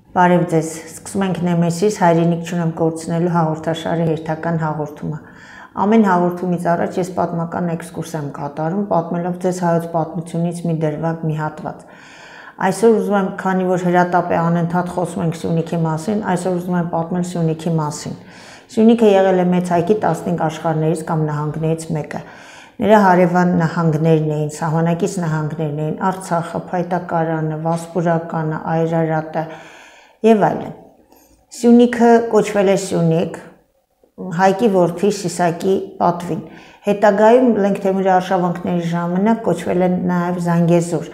Բարև ձեզ, սկսում ենք Նեմեսիս հայրենիք չունեմ կորցնելու հաղորդաշարի հերթական հաղորդումը։ Ամեն հաղորդումից առաջ ես պատմական էքսկուրս եմ կատարում, պատմելով ձեզ հայոց պատմությունից մի դրվագ, մի հատված։ Այսօր ուզում եմ, քանի որ հրատապ է անընդհատ խոսում ենք Սյունիքի մասին, այսօր ուզում եմ պատմել Սյունիքի մասին։ Սյունիքը եղել է մեծ հայքի 15 աշխարհներից կամ նահանգներից մեկը։ Նրա հարևան նահանգներն էին, սահմանակից նահանգներն էին Արցախը, Փայտակարանը, Վասպուրականը, Այրարատը եւ այլն։ Սյունիքը կոչվել է Սյունիք Հայկի որդի Սիսակի պատվին։ Հետագայում Լենգթեմուրի արշավանքների ժամանակ կոչվել է նաեւ Զանգեզուր։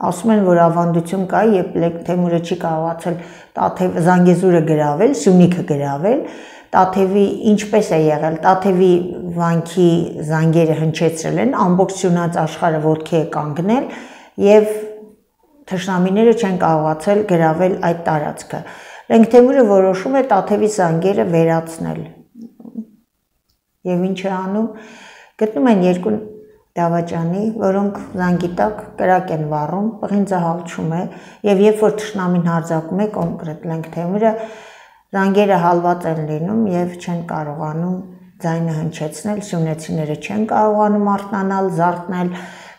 Ասում են, որ ավանդություն կա, երբ Լենգթեմուրը չի կարողացել Տաթև Զանգեզուրը գրավել, Սյունիքը գրավել, Տաթևի ինչպես է եղել, Տաթևի վանքի զանգերը հնչեցրել են, ամբողջ Սյունած աշխարհը ոտքի է կանգնել եւ թշնամիները չեն կարողացել գրավել այդ տարածքը։ Լենգթեմուրը որոշում է Տաթևի զանգերը վերացնել։ Եվ ինչ է անում, գտնում են երկու դավաճանի, որոնք զանգի տակ կրակ են վառում, պղինձը հալչում է եւ երբ որ թշնամին հարձակում է կոնկրետ Լենգթեմուրը զանգերը հալված են լինում եւ չեն կարողանում ձայնը հնչեցնել, սյունեցիները չեն կարողանում արթնանալ, զարթնել,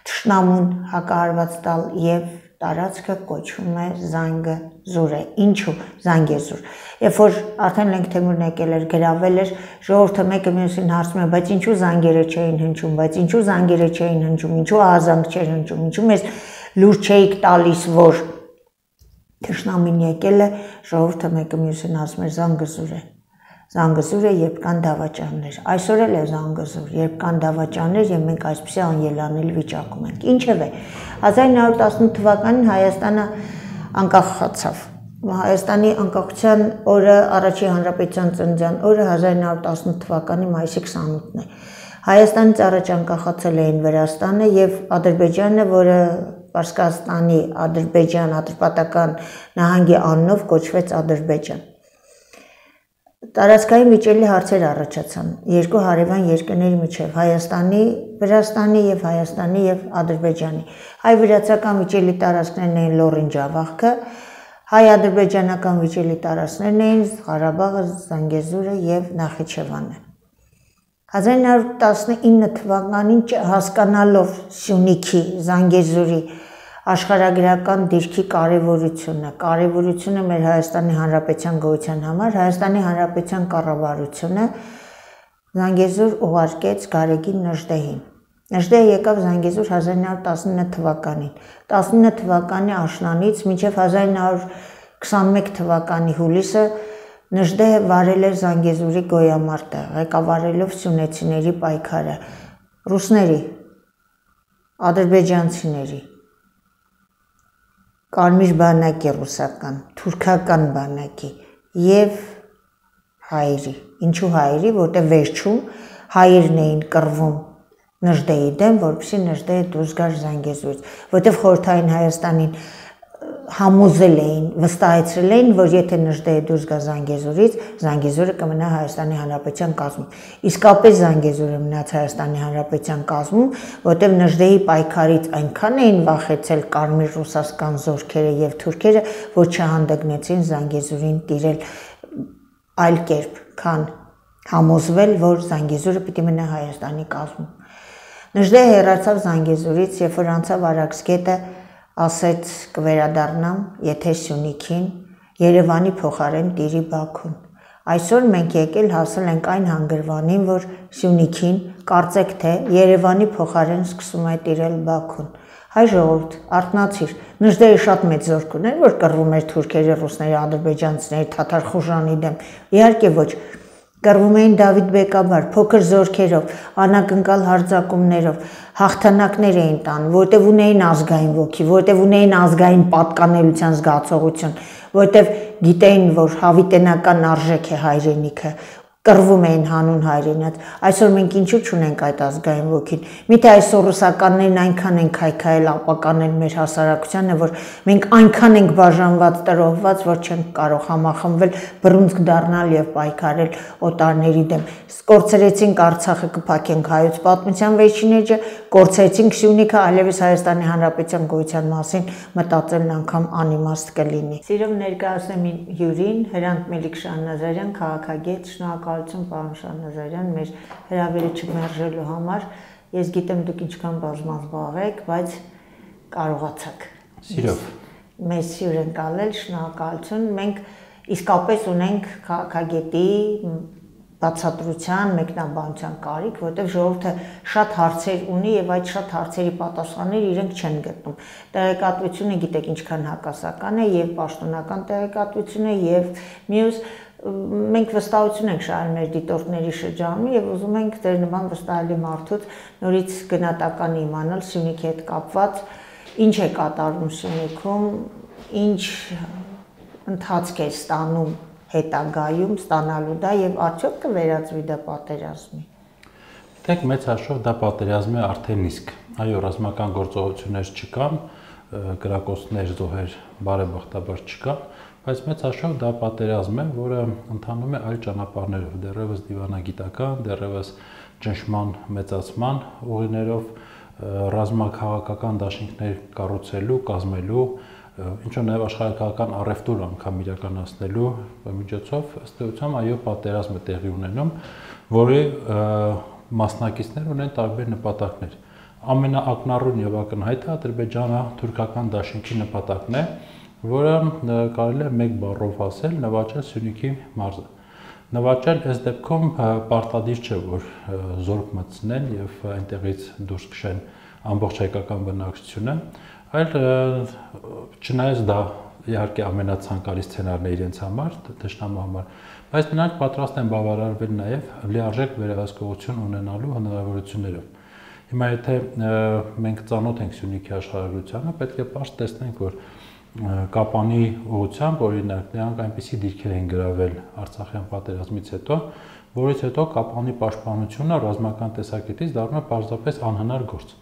թշնամուն հակահարված տալ եւ տարածքը կոչվում է Զանգեզուր։ Ինչու Զանգեզուր։ Երբ որ արդեն Լենգթեմուրն եկել էր գրավել էր, ժողովուրդը մեկը մյուսին հարցնում է, բայց ինչու զանգերը չէին հնչում, բայց ինչու զանգերը չէին հնչում, ինչու ահազանգ չէր հնչում, ինչու մեզ լուր չէիք տալիս, որ թշնամին եկել է, ժողովուրդը մեկը մյուսին ասում էր Զանգեզուր է։ Զանգեզուր է, երբ կան դավաճաններ։ Այսօր էլ է Զանգեզուր, երբ կան դավաճաններ եւ մենք այսպեսի անելանելի վիճակում ենք։ Ինչևէ, 1918 թվականին Հայաստանը անկախացավ։ Հայաստանի անկախության օրը առաջին հանրապետության ծննդյան օրը 1918 թվականի մայիսի 28-ն է։ Հայաստանից առաջ անկախացել էին Վրաստանը եւ Ադրբեջանը, որը Պարսկաստանի Ադրբեջան Ատրպատական նահանգի անունով կոչվեց Ադրբեջան։ Տարածքային վիճելի հարցեր առաջացան երկու հարևան երկրների միջև Հայաստանի, Վրաստանի եւ Հայաստանի եւ Ադրբեջանի։ Հայ-վրացական վիճելի տարածքներն էին Լոռին Ջավախքը, հայ-ադրբեջանական վիճելի տարածքներն էին Ղարաբաղը, Զանգեզուրը եւ Նախիջևանը։ 1919 թվականին հասկանալով Սյունիքի, Զանգեզուրի աշխարհագրական դիրքի կարևորությունը մեր Հայաստանի Հանրապետության գոյության համար, Հայաստանի Հանրապետության կառավարությունը Զանգեզուր ուղարկեց Գարեգին Նժդեհին։ Նժդեհը եկավ Զանգեզուր 1919 թվականին։ 19 թվականի աշնանից մինչև 1921 թվականի հուլիսը Նժդեհը վարել էր Զանգեզուրի գոյամարտը, ղեկավարելով սյունեցիների պայքարը, ռուսների, ադրբեջանցիների, Կարմիր բանակի ռուսական, թուրքական բանակի եւ հայերի։ Ինչու հայերի, որտեղ վերջում հայերն էին կռվում Նժդեհի դեմ, որպեսզի Նժդեհը դուրս գար Զանգեզուրից, որտեղ խորհրդային Հայաստանին համոզել էին, վստահեցրել էին, որ եթե Նժդեհը դուրս գա Զանգեզուրից, Զանգեզուրը կմնա Հայաստանի Հանրապետության կազմում։ Իսկապես Զանգեզուրը մնաց Հայաստանի Հանրապետության կազմում, որտեղ Նժդեհի պայքարից այնքան էին վախեցել կարմիր ռուսական զորքերը եւ թուրքերը, որ չհանդգնեցին Զանգեզուրին տիրել այլ կերպ, քան համոզվել, որ Զանգեզուրը պիտի մնա Հայաստանի կազմում։ Նժդեհը հեռացավ Զանգեզուրից, երբ որ անցավ Արաքսգետը, ասեց կվերադառնամ, եթե Սյունիքին Երևանի փոխարեն տիրի Բաքուն։ Այսօր մենք եկել հասել ենք այն հանգրվանին, որ Սյունիքին կարծեք թե Երևանի փոխարեն սկսում է տիրել Բաքուն։ Հայ ժողովուրդ, արթնացիր։ Նժդեհը շատ մեծ զորք ուներ, որ կռվում էր թուրքերի, ռուսների, ադրբեջանցիների, թաթար խուժանի դեմ։ Իհարկե ոչ։ Կռվում էին Դավիթ Բեկաբար, փոքր զորքերով, անակնկալ հարձակումներով, հաղթանակներ էին տանում, որտեղ ունեին ազգային ոգի, որտեղ ունեին ազգային պատկանելության զգացողություն, որտեղ գիտեին, որ հավիտենական արժեք է հայրենիքը, կռվում էին հանուն հայրենաց, այսօր մենք ինչու չունենք այդ ազգային ոգին, միթե այսօր ռուսականներն այնքան են քայքայել ապականել մեր հասարակությանը, որ մենք այնքան ենք բաժանված, տրոհված, որ չենք կարող համախմբվել, բռունցք դառնալ եւ պայքարել օտարների դեմ, կորցրեցինք Արցախը կփակենք հայոց պատմության վերջին էջը, կորցրեցինք Սյունիքը, այլևս Հայաստանի Հանրապետության գոյության մասին մտածելն անգամ անիմաստ կլինի։ Սիրով ներկայացնեմ հյուրին Հրանտ Մելիք-Շահնազարյան, քաղաքագետ, շնորհակալություն պարոն Շահնազարյան մեր հրավերը չմերժելու համար։ Ես գիտեմ դուք ինչքան բազմազբաղ եք, բայց կարողացաք։ Սիրով։ Մեզ հյուր ենք ալել, շնորհակալություն։ Մենք իսկապես ունենք քաղաքագետի բացատրության, մեկնաբանության կարիք, որտեղ ժողովուրդը շատ հարցեր ունի եւ այդ շատ հարցերի պատասխաններ իրենք չեն գտնում։ Տեղեկատվությունը գիտեք ինչքան հակասական է եւ պաշտոնական տեղեկատվությունը եւ մյուս մենք վստահություն ենք շահել մեր դիտորդների շրջանում եւ ուզում ենք ձեր նման վստահելի մարդուց նորից գնահատական իմանալ Սյունիքի հետ կապված, ինչ է կատարում Սյունիքում, ինչ ընթացք է ստանում հետագայում ստանալու դա եւ արդյոք կվերածվի դա պատերազմի։ Դեք մեծ հաշվով դա պատերազմի արդեն իսկ։ Այո, ռազմական գործողություններ չկան, գրակոծներ, զոհեր բարեբախտաբար չկան, բայց մեծ հաշվով դա պատերազմ է, որը ընթանում է այլ ճանապարհներով, դեռևս դիվանագիտական, դեռևս ճնշման մեծացման ուղիներով, ռազմաքաղաքական դաշինքներ կառուցելու, կազմելու, ինչու նաև աշխարհակաղական առևտուր անգամ իրականացնելու միջոցով ըստ էության այո պատերազմ է տեղի ունենում, որի մասնակիցներ ունեն տարբեր նպատակներ։ Ամենաակնառուն եւ ակնհայտը ադրբեջանա-թուրքական դաշինքի նպատակն է, որը կարելի է մեկ բառով ասել նվաճել Սյունիքի մարզը։ Նվաճել այս դեպքում պարտադիր չէ, որ զորք մտցնեն եւ այնտեղից դուրս քշեն ամբողջ հայկական բնակչությունը, այլ չնայած դա իհարկե ամենացանկալի սցենարն է իրենց համար, դաշնամու համար, բայց նրանք պատրաստ են բավարարվել նաև լիարժեք վերահսկողություն ունենալու հնարավորություններով։ Հիմա եթե մենք ծանոթ ենք Սյունիքի աշխարհագրությանը, պետք է պարզ տեսնենք, որ Կապանի ուղղությամբ օրինակ նրանք այնպիսի դիրքեր են գրավել Արցախյան պատերազմից հետո, որից հետո Կապանի պաշտպանությունը ռազմական տեսակետից դառնում է պարզապես անհնար գործ։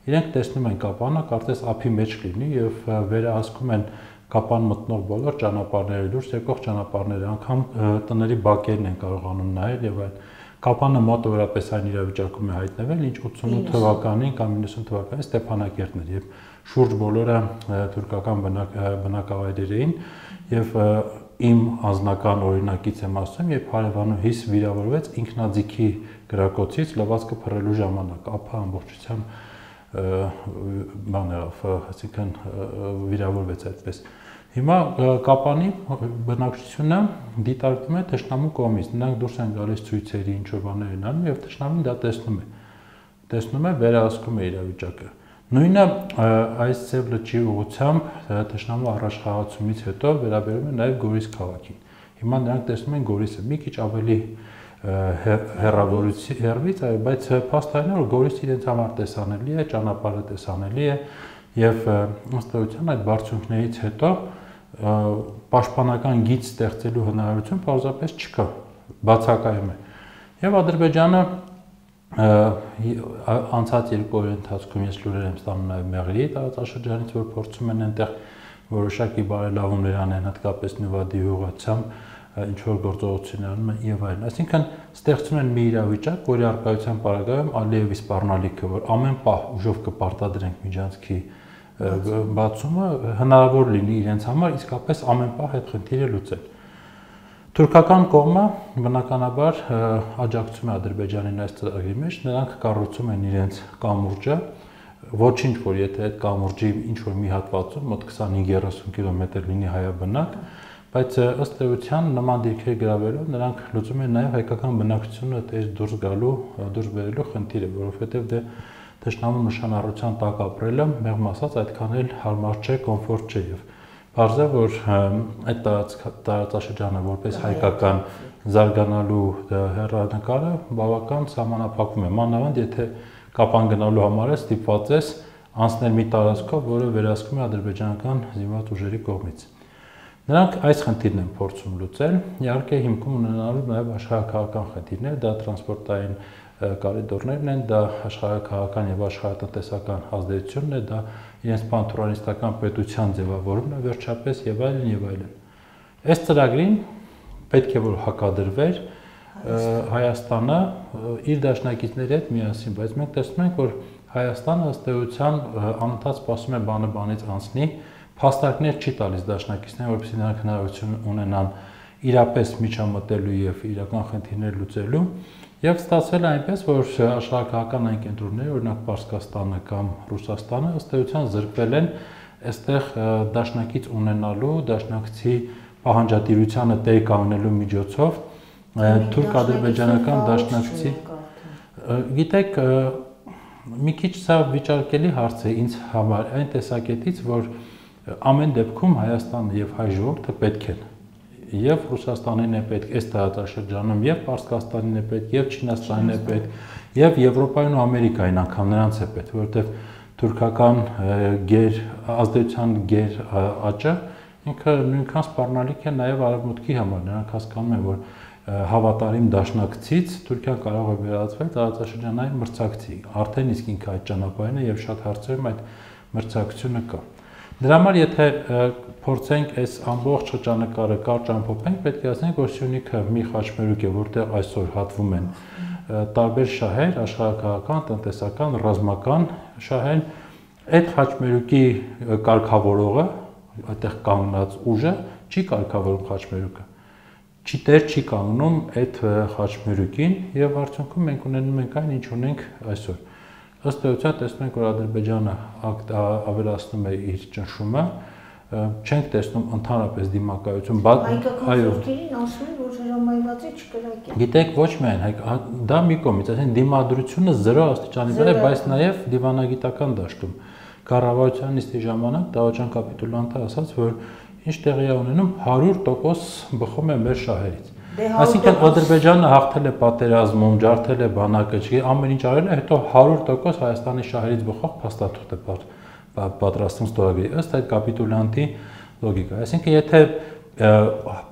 Իրենք տեսնում են Կապանը, կարծես ափի մեջ լինի եւ վերահսկում են Կապան մտնող բոլոր ճանապարհները, դուրս եկող ճանապարհները, անգամ տների բակերն են կարողանում նայել եւ այլն։ Կապանը մոտավորապես այն իրավիճակում է հայտնվել, ինչ 88 թվականին կամ 90 թվականին Ստեփանակերտն էր, եւ շուրջ բոլորը թուրքական բնակավայրեր էին եւ իմ անձնական օրինակից եմ ասում, երբ հարևանուհիս վիրավորվեց ինքնաձիգի գրակոցից լվացքը փռելու ժամանակ, ափը ամբողջությամբ բան եղավ, այսինքն վիրավորվեց այդպես։ Հիմա Կապանի բնակչությունը դիտարկվում է թշնամու կողմից, նրանք դուրս են գալիս ցույցերի, ինչ որ բաներ են անում եւ թշնամին դա տեսնում է, վերահսկում է իրավիճակը։ Նույնը այս Սև լճի ուղղությամբ թշնամու առաջխաղացումից հետո վերաբերում է նաև Գորիս քաղաքին։ Հիմա նրանք տեսնում են Գորիսը մի քիչ ավելի հեռվից, բայց փաստային է, որ Գորիսը իրենց համար տեսանելի է, ճանապարհը տեսանելի է եւ ըստ էության այդ բարձունքներից հետո պաշտպանական գիծ ստեղծելու հնարավորություն պարզապես չկա, բացակայում է։ Եվ Ադրբեջանը անցած 2 օրի ընթացքում ես լուրեր եմ ստանում նաև Մեղրիի տարածաշրջանից, որ փորձում են այնտեղ որոշակի բարելավումներ անեն, հատկապես Նվադի ուղղությամբ ինչ որ գործողություններ անում են եւ այլն։ Այսինքն ստեղծում են մի իրավիճակ, որի առկայության պարագայում Ալիևի սպառնալիքը, որ ամեն պահ ուժով կպարտադրենք միջանցքի բացումը, հնարավոր լինի իրենց համար իսկապես ամեն պահ այդ խնդիրը լուծել։ Թուրքական կողմը բնականաբար աջակցում է Ադրբեջանին այս ծրագրի մեջ, նրանք կառուցում են իրենց կամուրջը, ոչինչ որ եթե այդ կամուրջի ինչ որ մի հատվածում մոտ 25-30 կիլոմետր լինի հայաբնակ, բայց ըստ էության նման դիրքեր գրավելով նրանք լուծում են նաև հայկական բնակչությունը այդպես դուրս գալու, դուրս բերելու խնդիրը, որովհետև դե թշնամու նշանառության տակ ապրելը մեղմ ասած այդքան էլ հարմար չէ, կոմֆորտ չէ եւ Պարզ է, որ այդ տարածաշրջանը որպես հայկական զարգանալու հեռանկարը բավական սահմանափակվում է, մանավանդ եթե Կապան գնալու համար է ստիպված ես անցնել մի տարածքով, որը վերահսկվում է ադրբեջանական զինված ուժերի կողմից։ Նրանք այս խնդիրն են փորձում լուծել, իհարկե հիմքում ունենալու նաև աշխարհաքաղաքական խնդիրներ, դա տրանսպորտային կորիդորներն են, դա աշխարհաքաղաքական եւ աշխարհատնտեսական ազդեցությունն է, դա իրենց պանթուրքիստական պետության ձևավորումն է վերջապես եւ այլն եւ այլն։ Այս ծրագրին պետք է որ հակադրվեր Հայաստանը իր դաշնակիցների հետ միասին, բայց մենք տեսնում ենք, որ Հայաստանը ըստ էության անընդհատ սպասում է բանը բանից անցնի, փաստարկներ չի տալիս դաշնակիցներին, որպեսզի նրանք հնարավորություն ունենան իրապես միջամտելու եւ իրական խնդիրներ լուծելու, եւ ստացվել է այնպես, որ աշխարհաքաղաքական այն կենտրոնները, օրինակ Պարսկաստանը կամ Ռուսաստանը, ըստ էության զրկվել են այստեղ դաշնակից ունենալու, դաշնակցի պահանջատիրությանը տեր կանգնելու միջոցով թուրք-ադրբեջանական դաշնակցի, գիտեք, մի քիչ սա վիճարկելի հարց է ինձ համար այն տեսակետից, որ ամեն դեպքում Հայաստանը եւ հայ ժողովուրդը պետք են եւ Ռուսաստանին է պետք այս տարածաշրջանում եւ Պարսկաստանին է պետք եւ Չինաստանին է պետք եւ Եվրոպային ու Ամերիկային անգամ նրանց է պետք, որովհետեւ թուրքական ազդեցության գեր աճը ինքը նույնքան սպառնալիք է նաեւ արևմուտքի համար, նրանք հասկանում են, որ հավատարիմ դաշնակցից Թուրքիան կարող է վերածվել տարածաշրջանային մրցակցի, արդեն իսկ ինքը այդ ճանապարհին է եւ շատ հարցերում այդ մրցակցությունը կա։ Դրա համար եթե փորձենք այս ամբողջ շրջանկարը կարճ ամփոփենք, պետք է ասենք, որ Սյունիքը մի խաչմերուկ է, որտեղ այսօր հատվում են տարբեր շահեր, աշխարհաքաղաքական, տնտեսական, ռազմական շահեր, այդ խաչմերուկի կարգավորողը, այդտեղ կանգնած ուժը չի կարգավորում խաչմերուկը, չի կանգնում այդ խաչմերուկին եւ արդյունքում մենք ունենում ենք այն, ինչ ունենք այսօր։ Ըստ էության տեսնում ենք, որ Ադրբեջանը ավելացնում է իր ճնշումը, չենք տեսնում ընդհանրապես դիմակայություն, այո, ասում են, որ հրամայված է չկրակել։ Գիտեք, ոչ միայն դա մի կողմից, այսինքն դիմադրությունը 0 աստիճանի վրա է, բայց նաև դիվանագիտական դաշտում։ Կառավարության նիստի ժամանակ Դավաճան կապիտուլյանտը ասաց, որ ինչ տեղի է ունենում 100% բխում է մեր շահերից։ Այսինքն Ադրբեջանը հաղթել է պատերազմում, ջարդել է բանակը, ամեն ինչ արել է, հետո 100% Հայաստանի շահերից բխող փաստաթուղթ է պատրաստում ստորագրի, ըստ այդ կապիտուլյանտի լոգիկա։ Այսինքն եթե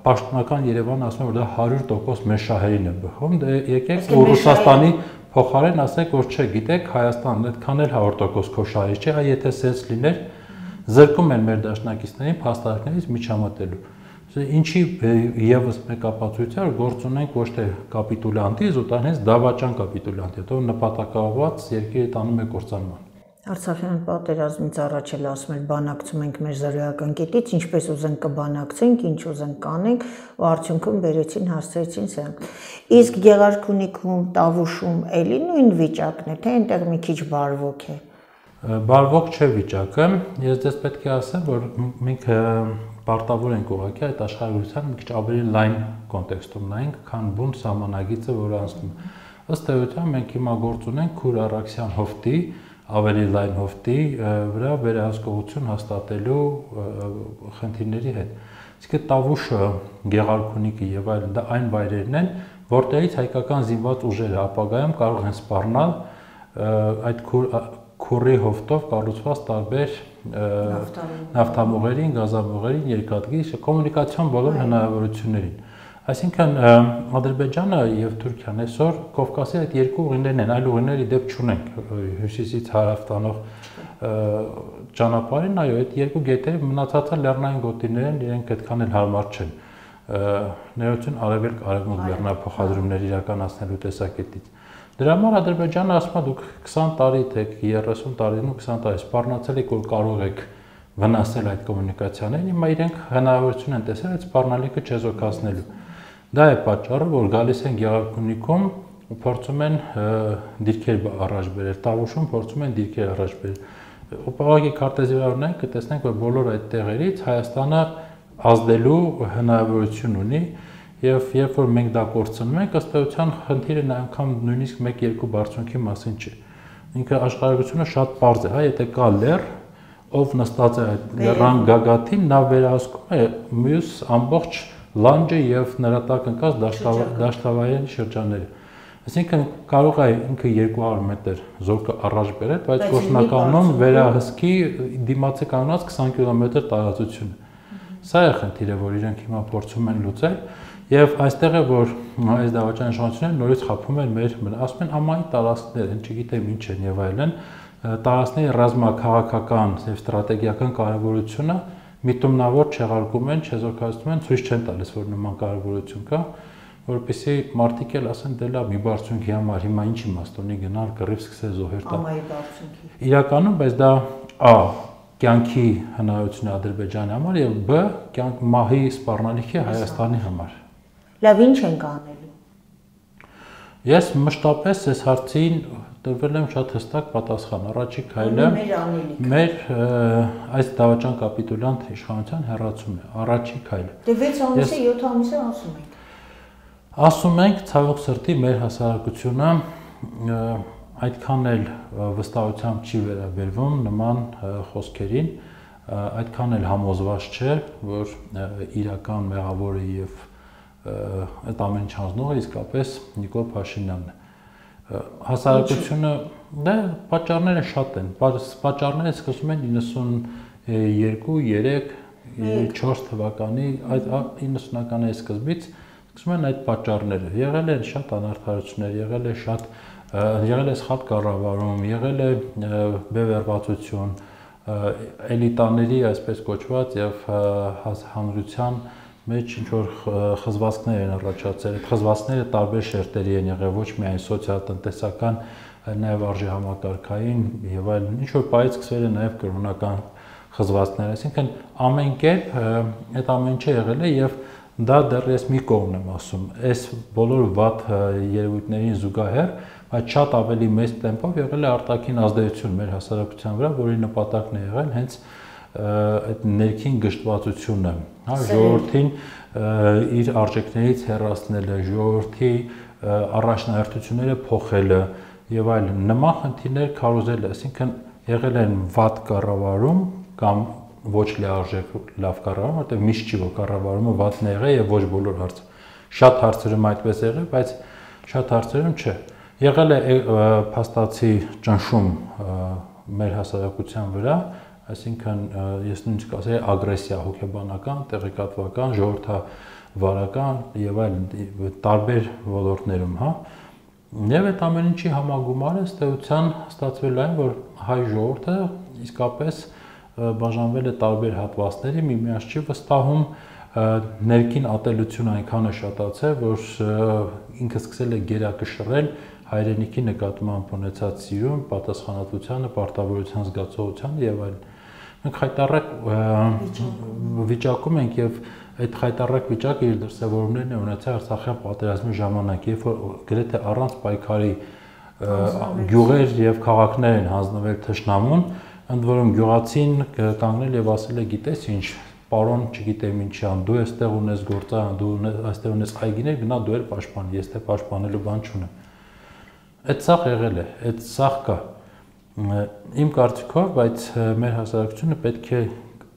պաշտոնական Երևանը ասում է, որ դա 100% մեր շահերին է բխում, դե եկեք ու Ռուսաստանի փոխարեն ասեք, որ չէ, գիտեք, Հայաստանն այդքան էլ 100% քո շահերից չէ, այ եթե սենց լիներ, զրկում են մեր դաշնակիցներին փաստարկներից միջամտելու։ Ինչի եւս մեկ ապացույցը գործ ունենք ոչ թե կապիտուլյանտի, զուտան հենց Դավաճան կապիտուլյանտի, հետո նպատակաուղղված երկիրը տանում է կործանման։ Արցախյան պատերազմից առաջ էլ ասում են բանակցում ենք մեր զրոյական կետից, ինչպես ուզենք կբանակցենք, ինչ ուզենք կանենք, ու արդյունքում բերեցին հասցրեցին սրանք։ Իսկ Գեղարքունիքում, Տավուշում էլի նույն վիճակն է, թե այնտեղ մի քիչ բարվոք է։ Բարվոք չէ վիճակը, ես դες պետք է ասեմ, որ մենք պարտավոր ենք ուղղակի այդ աշխարհագրության մի քիչ ավելի լայն կոնտեքստում նայենք, քան բուն սահմանագիծը, որը անցնում է։ Ըստ էության մենք հիմա գործ ունենք Քուր-Արաքսյան հովտի, ավելի լայն հովտի վրա վերահսկողություն հաստատելու խնդիրների հետ։ Իսկ Տավուշը, Գեղարքունիքը եւ այլն դա այն վայրերն են, որտեղից հայկական զինված ուժերը ապագայում կարող են սպառնալ այդ Քուրի հովտով կառուցված տարբեր նավթամուղերին, գազամուղերին, երկաթգի, կոմունիկացիոն բոլոր հնարավորություններին։ Այսինքն Ադրբեջանը եւ Թուրքիան այսօր Կովկասի այդ երկու ուղիներն են, այլ ուղիների դեպք չունենք, հյուսիսից հարավ տանող ճանապարհին, այո, այդ երկու գետերը մնացածը լեռնային գոտիներ են, իրենք այդքան էլ հարմար չեն ներողություն արևելք-արևմուտք բեռնափոխադրումներ իրականացնելու տեսակետից։ Դրա համար Ադրբեջանը ասում է դուք 20 տարի թե 30 տարին ու 20 տարի սպառնացել եք, որ կարող եք վնասել այդ կոմունիկացիաներին, հիմա իրենք հնարավորություն են տեսել այդ սպառնալիքը չեզոքացնելու։ Դա է պատճառը, որ գալիս են Գեղարքունիքում ու փորձում են դիրքեր առաջ բերել, Տավուշում փորձում են դիրքեր առաջ բերել։ Ուղղակի քարտեզի վրա ունենք, կտեսնենք, որ բոլոր այդ տեղերից Հայաստանը ազդելու հնարավորություն ունի եւ երբ որ մենք դա կորցնում ենք, ըստ էության խնդիրը անգամ նույնիսկ 1-2 բարձունքի մասին չէ։ Ինքը աշխարհագրությունը շատ պարզ է, հա, եթե կա լեռ, ով նստած է այդ լեռան գագաթին, նա վերահսկում է մյուս ամբողջ լանջը եւ նրա տակ ընկած դաշտավայրերի շրջանները։ Այսինքն կարող է ինքը 200 մետր զորքը առաջ բերել, բայց գործնականում վերահսկի դիմացի կանգնած 20 կիլոմետր տարածությունը։ Սա է խնդիրը, որ իրենք հիմա փորձում են լուծել, եւ այստեղ է որ այս դավաճանի իշխանությունները նորից խափում են մեր, ասում են ամայի տարածքներ են, չգիտեմ ինչ են եւ այլն, տարածքների ռազմաքաղաքական եւ ստրատեգիական կարեւորությունը միտումնավոր չեղարկում են, չեզոքացնում են, ցույց չեն տալիս, որ նման կարեւորություն կա, որպեսզի մարդիկ էլ ասեն դե լավ մի բարձունքի համար հիմա ինչ իմաստ ունի գնալ կռիվ սկսել զոհեր տալ։ Ամայի բարձունքի։ Իրականում, բայց դա A կյանքի հնարավորությունը Ադրբեջանի համար եւ B կյանք մահի սպառնալիքի Հայաստանի համար։ Լավ, ինչ ենք անելու։ Ես մշտապես այս հարցին տրվել եմ շատ հստակ պատասխան։ Առաջի քայլը մեր այս դավաճան կապիտուլյանտ իշխանության հեռացումն է։ Առաջի քայլը։ Դե 6 ամիսը 7 ամիսը ասում ենք։ Ասում ենք, ցավոք սրտի մեր հասարակությունը այդքան էլ վստահությամբ չի վերաբերվում նման խոսքերին, այդքան էլ համոզված չէ, որ իրական մեղավորը եւ այդ ամեն ինչ հանձնողը իսկապես Նիկոլ Փաշինյանն է։ Հասարակությունը դա պատճառները շատ են։ Պատճառները սկսում են 92, 3, 4 թվականի այդ 90-ականների սկզբից սկսում են այդ պատճառները։ Եղել են շատ անարդարություններ, եղել է սխալ կառավարում, եղել է բևեռվածություն, էլիտաների այսպես կոչված եւ հանրության մեջ ինչ որ խզվածքներ են առաջացել։ Այդ խզվածքները տարբեր շերտերի են եղել, ոչ միայն սոցիալ-տնտեսական, նաեւ արժի համակարգային եւ այլն։ Ինչ որ պայից սկսվել է նաեւ կրոնական խզվածքներ, այսինքն ամեն կերպ այդ ամեն ինչը եղել է եւ դա դեռ ես մի կողմն եմ ասում, այս բոլոր վատ երևույթներին զուգահեռ, բայց շատ ավելի մեծ տեմպով եղել է արտաքին ազդեցություն մեր հասարակության վրա, որի նպատակն է եղել հենց այդ ներքին գժտվածությունը, հա, ժողովրդին իր արժեքներից հեռացնելը, ժողովրդի առաջնահերթությունները փոխելը եւ այլն, նման խնդիրներ քարոզելը, այսինքն եղել են վատ կառավարում կամ ոչ լիարժեք լավ կառավարում, որտեղ միշտ չի որ կառավարումը վատն է եղել եւ ոչ բոլոր հարց։ Շատ հարցերում այդպես եղել, բայց շատ հարցերում չէ։ Եղել է փաստացի ճնշում մեր հասարակության վրա, այսինքն ես նույնիսկ ասեի ագրեսիա հոգեբանական, տեղեկատվական, ժողովրդավարական եւ այլն տարբեր ոլորտներում, հա։ Եվ այդ ամեն ինչի համագումարը ըստ էության ստացվել այն, որ հայ ժողովուրդը իսկապես բաժանվել է տարբեր հատվածների, միմյանց չի վստահում, ներքին ատելությունը այնքան է շատացել, որ ինքը սկսել է գերակշռել հայրենիքի նկատմամբ ունեցած սիրուն, պատասխանատվությանը, պարտավորության զգացողությանը եւ այլն։ Մենք խայտառակ վիճակում ենք եւ այդ խայտառակ վիճակը իր դրսևորումներն է ունեցել Արցախյան պատերազմի ժամանակ, երբ որ գրեթե առանց պայքարի գյուղեր եւ քաղաքներ են հանձնվել թշնամուն, ընդ որում գյուղացին կանգնել եւ ասել է գիտես ինչ, պարոն, չգիտեմ ինչի ան, դու այստեղ ունես գործարան, դու այստեղ ունես այգիներ, գնա դու էլ պաշտպան, ես թե պաշտպանելու բան չունեմ։ Այդ սաղ եղել է, այդ սաղ կա։ Իմ կարծիքով, բայց մեր հասարակությունը պետք է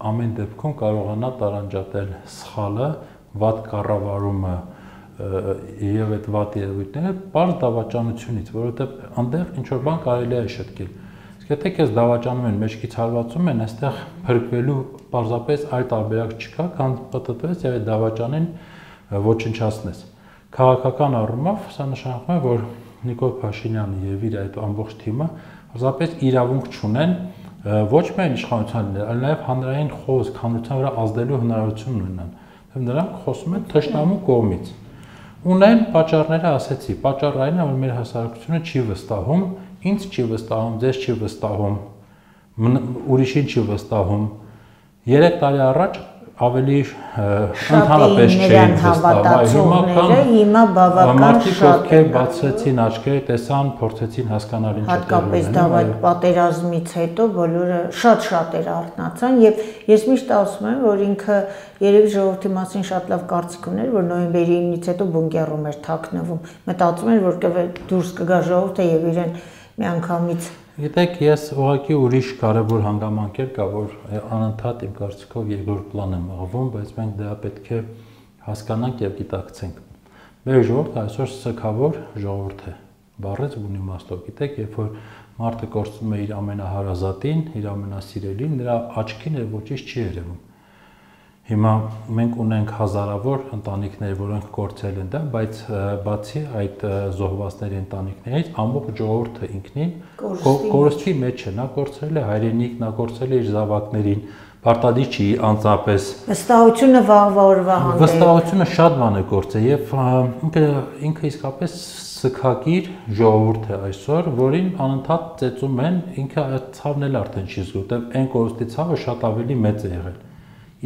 ամեն դեպքում կարողանա տարանջատել սխալը, վատ կառավարումը եւ այդ վատ երևույթները բարձ դավաճանությունից, որովհետեւ այնտեղ ինչ որ բան կարելի է շտկել։ Եթե քեզ դավաճանում են, մեջքից հարվածում են, այստեղ փրկվելու պարզապես այլ տարբերակ չկա, քան պատտվես եւ այդ դավաճանին ոչնչացնես։ Քաղաքական առումով սա նշանակում է, որ Նիկոլ Փաշինյանը եւ իր այդ ամբողջ թիմը պարզապես իրավունք չունեն ոչ միայն իշխանության, այլ նաեւ հանրային խոսք, հանրության վրա ազդելու հնարավորություն ունենան։ Եվ նրանք խոսում են թշնամու կողմից։ Ունեն պատճառները ասեցի, պատճառը այն է, որ մեր հասարակությունը չի վստահում, ինձ չի վստահում, ձեզ չի վստահում, ուրիշին չի վստահում։ 3 տարի առաջ ավելի ընդհանրապես չէին վստահում, հիմա բավական մարդիկ ովքեր բացեցին աչքերը, տեսան, փորձեցին հասկանալ ինչ է հատկապես պատերազմից հետո բոլորը շատ արթնացան եւ ես միշտ ասում եմ, որ ինքը երևի ժողովրդի մասին շատ լավ կարծիք ուներ, որ նոյեմբերի 9-ից հետո բունկերում էր թաքնվում, մտածում էր, որ դուրս կգա ժողովուրդը եւ իրեն միանգամից։ Գիտեք, ես ուղղակի ուրիշ կարևոր հանգամանքեր կա, որ անընդհատ իմ կարծիքով երկրորդ պլան է մղվում, բայց մենք դա պետք է հասկանանք եւ գիտակցենք։ Մեր ժողովուրդը այսօր սքավոր ժողովուրդ է, բառից բուն իմաստով։ Գիտեք, երբ որ մարդը կորցնում է իր ամենահարազատին, իր ամենասիրելին, նրա աչքին էլ ոչինչ չի երևում։ Հիմա մենք ունենք հազարավոր ընտանիքներ, որոնք կորցրել են դա, բայց բացի այդ զոհվածների ընտանիքներից ամբողջ ժողովուրդը ինքնին կորստի մեջ է, նա կորցրել է հայրենիք, նա կորցրել է իր զավակներին, պարտադիր չի անձնապես վստահությունը վաղվա օրվա հանդեպ վստահությունը շատ բան է կորցրել եւ ինքը իսկապես սքակիր ժողովուրդ է այսօր, որին անընդհատ ծեծում են, ինքը ցավն էլ արդեն չի զգում, որտեղ այն կորստի ցավը շատ ավելի մեծ է եղել։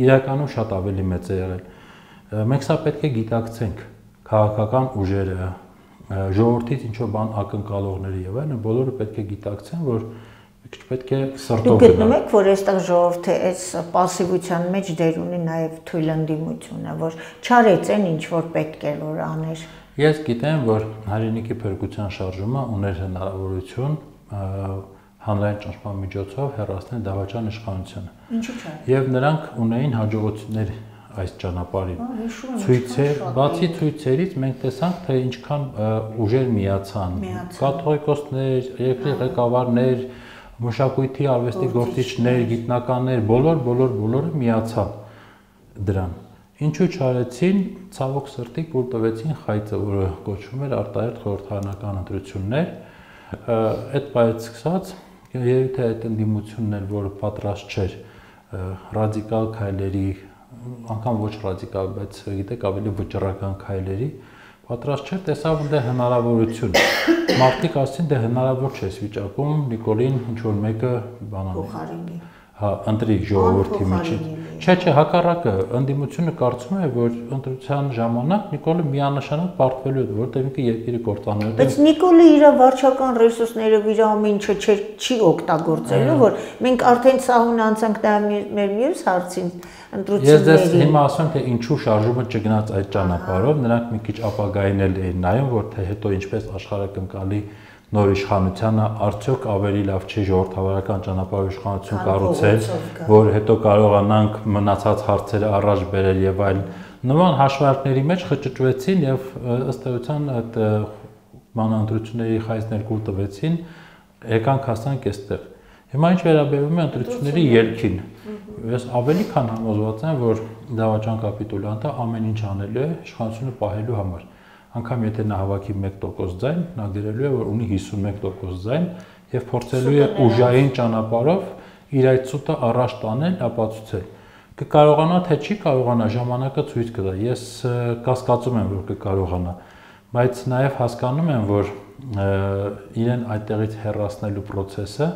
Իրականում շատ ավելի մեծ է եղել։ Մենք սա պետք է գիտակցենք, քաղաքական ուժերը, ժողովրդից ինչ որ բան ակնկալողները եւ այլն, բոլորը պետք է գիտակցեն, որ պետք է սրտով գնալ։ Դուք գտնում եք, որ այստեղ ժողովուրդը այս պասիվության մեջ դեր ունի նաեւ թույլ ընդդիմությունը, որ չարեցեն ինչ որ պետք է որ աներ։ Ես գիտեմ, որ հայրենիքի փրկության շարժումը ուներ հնարավորություն հանրային ճնշման միջոցով հեռացնել դավաճան իշխանությունը։ Ինչու՞ չէ։ Եւ նրանք ունեին հաջողություններ այս ճանապարհին։ Ցույցեր, բացի ցույցերից մենք տեսանք, թե ինչքան ուժեր միացան։ Կաթողիկոսներ, երկրի ղեկավարներ, մշակույթի արվեստի գործիչներ, գիտնականներ, բոլորը միացան դրան։ Ինչու չարեցին, ցավոք սրտի կուլ տվեցին խայծը, որը կոչվում էր արտահերթ խորհրդարանական ընտրություններ, այդ բայից սկսած երևի թե այդ ընդդիմությունն էր, որը պատրաստ չէր ռադիկալ քայլերի, անգամ ոչ ռադիկալ, բայց գիտեք ավելի վճռական քայլերի, պատրաստ չէր, տեսավ դե հնարավորություն։ Մարդիկ ասին դե հնարավոր չէ վիճակում Նիկոլին ինչ որ մեկը փոխարինի։ Հա, ընտրի ժողովրդի միջից։ Չէ, հակառակը, ընդդիմությունը կարծում է, որ ընտրության ժամանակ Նիկոլը միանշանակ պարտվելու է, որտեղ ինքը երկիրը կործանելու է։ Բայց Նիկոլը իր վարչական ռեսուրսներով իր ամեն ինչը չի օգտագործելու, որ մենք արդեն սահուն անցանք դա մեր մյուս հարցին ընտրությունների։ Ես դες հիմա ասում թե ինչու շարժումը չգնաց այդ ճանապարհով, նրանք մի քիչ ապագային էլ էին նայում, որ թե հետո ինչպես աշխարհակնկալի նոր իշխանությունը արդյոք ավելի լավ չի ժողովրդավարական ճանապարհով իշխանություն կառուցել, որ հետո կարողանանք մնացած հարցերը առաջ բերել եւ այլն։ Նման հաշվարկների մեջ խճճվեցին եւ ըստ էության այդ մանանտրությունների խայծներ կուլ տվեցին, եկանք հասանք այստեղ։ Հիմա ինչ վերաբերում է ընտրությունների ելքին, ես ավելի քան համոզված եմ, որ դավաճան կապիտուլյանտը ամեն ինչ անելու է իշխանությունը պահելու համար։ Անկամ եթե նա հավաքի 1% ձայն, նա գրելու է, որ ունի 51% ձայն եւ փորձելու է ուժային ճանապարհով իր այդ ցուտը առաջ տանել, ապացուցել։ Կկարողանա թե չի կարողանա, ժամանակը ցույց կտա։ Ես կասկածում եմ, որ կկարողանա, բայց նաեւ հասկանում եմ, որ իրեն այդտեղից հեռացնելու process-ը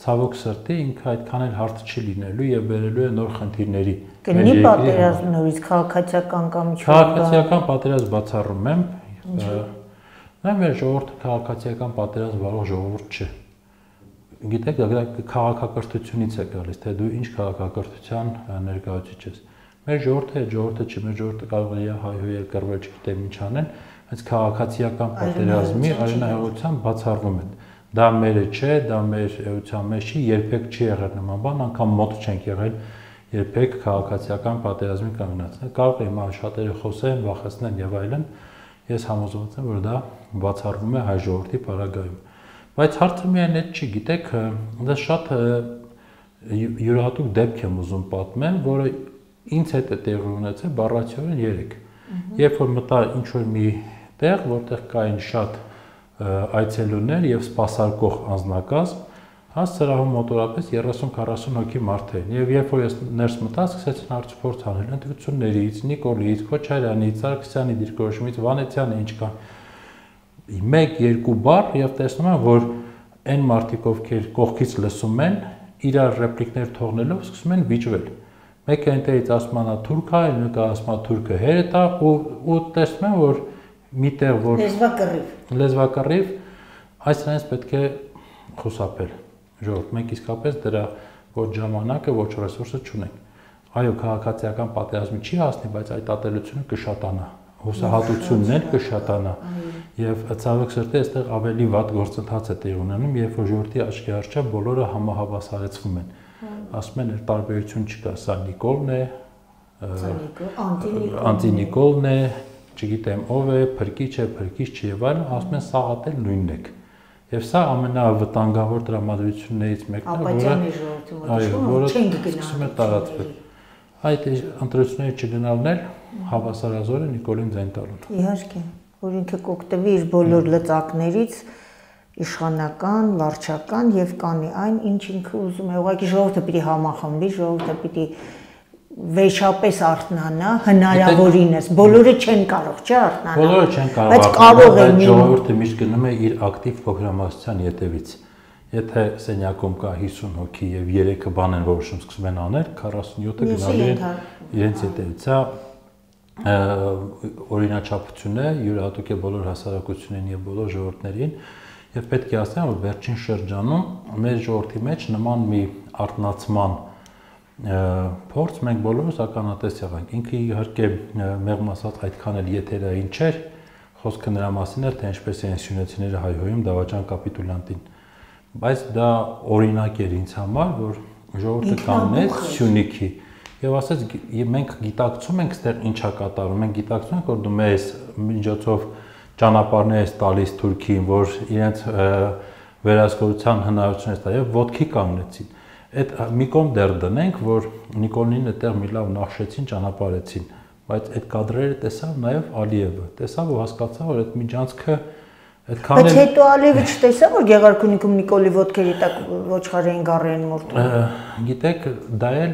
ցավոք սրտի ինքը այդքան էլ հարթ չի լինելու եւ բերելու է նոր խնդիրների։ Կլինի պատերազմ նորից քաղաքացիական կամ ինչ-որ քաղաքացիական պատերազմ բացառում եմ։ Նա մեր ժողովուրդը քաղաքացիական պատերազմ վարող ժողովուրդ չէ։ Գիտեք, դա քաղաքակրթությունից է գալիս, թե դու ինչ քաղաքակրթության ներկայացուցիչ ես։ Մեր ժողովուրդը այդ ժողովուրդը չի, մեր ժողովուրդը կարող է հայհոյել, կռվել, չգիտեմ ինչ անել, բայց քաղաքացիական պատերազմի արյունահեղության բացառվում են։ Դա մերը չէ, դա մեր էության մեջ չի, երբեք չի եղել նման բան, անգամ մոտ չենք եղել երբեք քաղաքացիական պատերազմի կանգնած։ Կարող է հիմա շատերը խոսեն, վախեցնեն եւ այլն։ Ես համոզված եմ, որ դա բացառվում է հայ ժողովրդի պարագայում։ Բայց հարցը միայն այդ չի, գիտեք, դա շատ յուրահատուկ դեպք եմ ուզում պատմեմ, որը ինձ հետ է տեղի ունեցել բառացիորեն 3։ Երբ որ մտա ինչ որ մի տեղ, որտեղ կային շատ այցելուներ եւ սպասարկող անձնակազմ, հաս սրահում մոտորապես 30-40 հոգի մարդ էին։ Եվ երբ որ ես ներս մտա, սկսեցին հարցուփորձ անել ընտրություններից, Նիկոլից, Քոչարյանից, Սարգսյանի դիրքորոշումից, Վանեցյանի ինչ կա։ 1-2 բառ եւ տեսնում եմ, որ այն մարդիկ, ովքեր կողքից լսում են, իրար ռեպլիկներ թողնելով սկսում են վիճվել։ Մեկը այնտեղից ասում է թուրք է, մեկը ասում է թուրքը հերետ է ու տեսնում եմ, որ միտեղ որ լեզվակռիվ այսրանից պետք է խուսափել ժողովուրդ մենք իսկապես դրա ոչ ժամանակը ոչ ռեսուրսը չունենք այո քաղաքացիական պատերազմի չի հասնի բայց այդ ատելությունը կշատանա հուսահատությունն էլ կշատանա եւ ցավոք սրտի այստեղ ավելի վատ գործընթաց է տեղի ունենում երբ որ ժողովրդի աչքի առջև բոլորը համահավասարեցվում են ասում են տարբերություն չկա սա Նիկոլն է անտի-Նիկոլն է չգիտեմ ով է, փրկիչ է, փրկիչ չի եւ այլն, ասում են սաղատել նույնն եք։ Եվ սա ամենավտանգավոր տրամադրություններից մեկն է, որը սկսում է տարածվել։ Այդ ընտրությունների չգնալն էր հավասարազոր է Նիկոլին ձայն տալուն։ Իհարկե, որ ինքը կօգտվի իր բոլոր լծակներից իշխանական, վարչական եւ կանի այն, ինչ ինքը ուզում է։ Ուղղակի ժողովուրդը պիտի համախմբի, ժողովուրդը պիտի վերջապես արթնանա, հնարավորինս։ Բոլորը չեն կարող, չէ՞ արթնանալ։ Բոլորը չեն կարող, բայց կարող են ժողովուրդը միշտ գնում է իր ակտիվ փոքրամասնության ետևից։ Եթե սենյակում կա 50 հոգի եւ 3-ը բան են որոշում սկսում են անել, 47-ը գնալու են իրենց ետևից։ Սա օրինաչափություն է, յուրահատուկ է բոլոր հասարակություններին եւ բոլոր ժողովուրդներին, եւ պետք է ասեմ, որ վերջին շրջանում մեր ժողովրդի մեջ նման մի արտնացման փորձ մենք բոլորս ականատես եղանք։ Ինքը իհարկե մեղմ ասած այդքան էլ եթերային չէր, խոսքը նրա մասին էր, թե ինչպես են սյունեցիները հայհոյում դավաճան կապիտուլյանտին։ Բայց դա օրինակ էր ինձ համար, որ ժողովուրդը կանգնեց Սյունիքի եւ ասաց մենք գիտակցում ենք ստեղ ինչա կատարում, մենք գիտակցում ենք, որ դու մեզ միջոցով ճանապարհներ ես տալիս Թուրքիին, որ իրենց վերահսկողության հնարավորություն է տա եւ ոտքի կանգնեցին։ Այդ մի կողմ դեռ դնենք, որ Նիկոլին այդտեղ մի լավ նախշեցին, ճանապարհեցին, բայց այդ կադրերը տեսավ նաեւ Ալիևը, տեսավ ու հասկացավ, որ այդ միջանցքը այդքան Բայց հետո Ալիևը չտեսավ, որ Գեղարքունիքում Նիկոլի ոտքերի տակ ոչխարային գառի են մորթում։ Գիտեք, դա էլ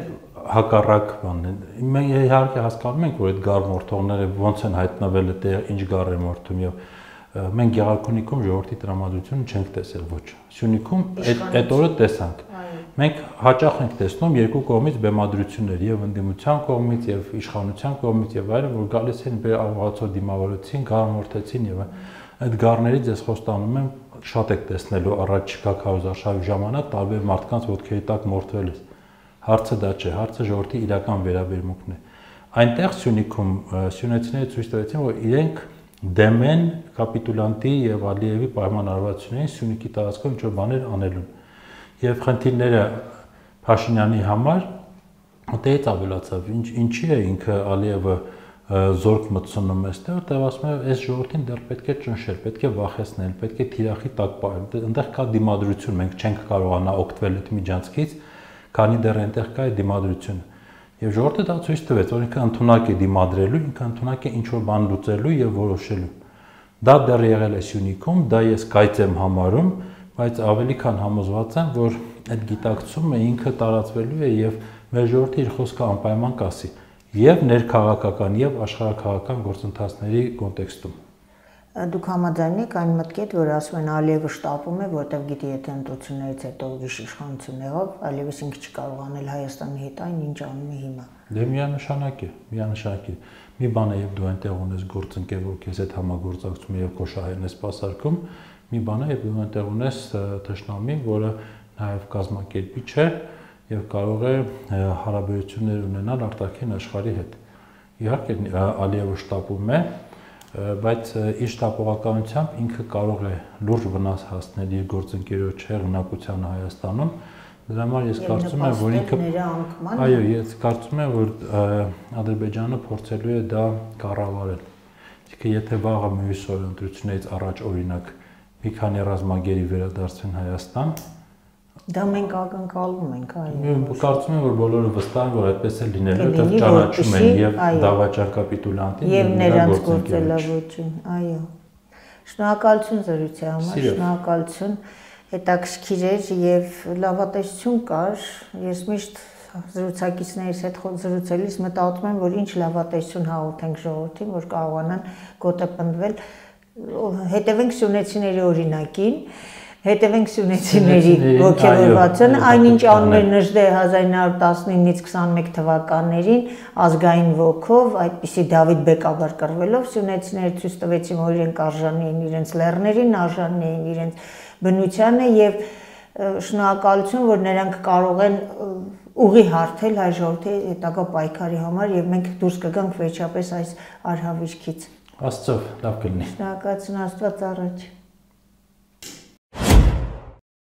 հակառակ բանն է։ Մենք իհարկե հասկանում ենք, որ այդ գառ մորթողները ոնց են հայտնվել այդտեղ, ինչ գառ է մորթում եւ մենք Գեղարքունիքում ժողովրդի տրամադրությունը չենք տեսել ոչ։ Սյունիքում այդ օրը տեսանք։ Մենք հաճախ ենք տեսնում երկու կողմից բեմադրություններ, եւ ընդդիմության կողմից, եւ իշխանության կողմից, եւ այլն, որ գալիս են աղացով դիմավորեցին, գառ մորթեցին եւ այդ գառներից ես խոստանում եմ շատ եք տեսնելու առաջիկա քարոզարշավի ժամանակ տարբեր մարդկանց ոտքերի տակ մորթվելիս։ Հարցը դա չէ, հարցը ժողովրդի իրական վերաբերմունքն է։ Այնտեղ Սյունիքում սյունեցիները ցույց տվեցին, որ իրենք դեմ են կապիտուլյանտի եւ Ալիևի պայմանավորվածություններին Սյունիքի տարածքում ինչ-որ բաներ անելուն։ Եվ խնդիրները Փաշինյանի համար այդտեղից ավելացավ, ինչի է ինքը Ալիևը զորք մտցնում այստեղ, որտեղ ասում է, այս ժողովրդին դեռ պետք է ճնշել, պետք է վախեցնել, պետք է թիրախի տակ պահել։ Այնտեղ կա դիմադրություն, մենք չենք կարողանա օգտվել այդ միջանցքից, քանի դեռ այնտեղ կա այդ դիմադրությունը։ Եվ ժողովուրդը դա ցույց տվեց, որ ինքը ընդունակ է դիմադրելու, ինքը ընդունակ է ինչ-որ բան լուծելու եւ որոշելու։ Դա դեռ եղել է Սյունիքում, դա ես կայծ եմ համարում, բայց ավելի քան համոզված եմ, որ այդ գիտակցումը ինքը տարածվելու է եւ մեր ժողովուրդը իր խոսքը անպայման կասի եւ ներքաղաքական եւ աշխարհաքաղաքական գործընթացների կոնտեքստում։ Դուք համաձայն եք այն մտքի հետ, որ ասում են Ալիևը շտապում է, որտեղ գիտի եթե ընտրություններից հետո ուրիշ իշխանություն եղավ, Ալիևս ինքը չի կարող անել Հայաստանի հետ այն, ինչ անում է հիմա։ Դե միանշանակ է, միանշանակ է։ Մի բան է եւ դու այնտեղ ունես գործընկեր, որ քեզ հետ համագործակցում է եւ կոշահերն է սպասարկում, մի բան է եւ դու այնտեղ ունես թշնամի, որը նաեւ կազմակերպիչ է եւ կարող է հարաբերություններ ունենալ արտաքին աշխարհի հետ։ Իհարկե Ալիևը շտապում է, բայց իր շտապողականությամբ ինքը կարող է լուրջ վնաս հասնել իր գործընկերոջ հեղինակությանը Հայաստանում։ Դրա համար ես կարծում եմ, որ ինքը այո, ես կարծում եմ, որ Ադրբեջանը փորձելու է դա կառավարել։ Իսկ եթե վաղը մյուս օր ընտրություններից առաջ օրինակ մի քանի ռազմագերի վերադարձվեն Հայաստան, դա մենք ակնկալում ենք, այո։ Կարծում եմ, որ բոլորը վստահ են, որ այդպես է լինելու, որտեղ ճանաչում են եւ դավաճան կապիտուլյանտին եւ նրանց գործելավոճին, այո։ Շնորհակալություն զրույցի համար, շնորհակալություն, հետաքրքիր էր եւ լավատեսություն կար։ Ես միշտ զրուցակիցներից հետ զրուցելիս մտածում եմ, որ ինչ լավատեսություն հաղորդենք ժողովրդին, որ կարողանան գոտեպնդվել, հետևենք սյունեցիների օրինակին, հետևենք սյունեցիների ոգևորվածությունը, այնինչ անում էր Նժդե 1919-ից 21 թվականներին ազգային ոգով, այդպիսի Դավիթ Բեկավար կռվելով սյունեցիները ցույց տվեցին, որ իրենք արժանի են իրենց լեռներին, արժանի են իրենց բնությանը եւ շնորհակալություն, որ նրանք կարող են ուղի հարթել հայ ժողովրդի հետագա պայքարի համար եւ մենք դուրս կգանք վերջապես այս արհավիրքից։ Աստծո լավ կլինի։ Շնորհակալություն, Աստված առաջ։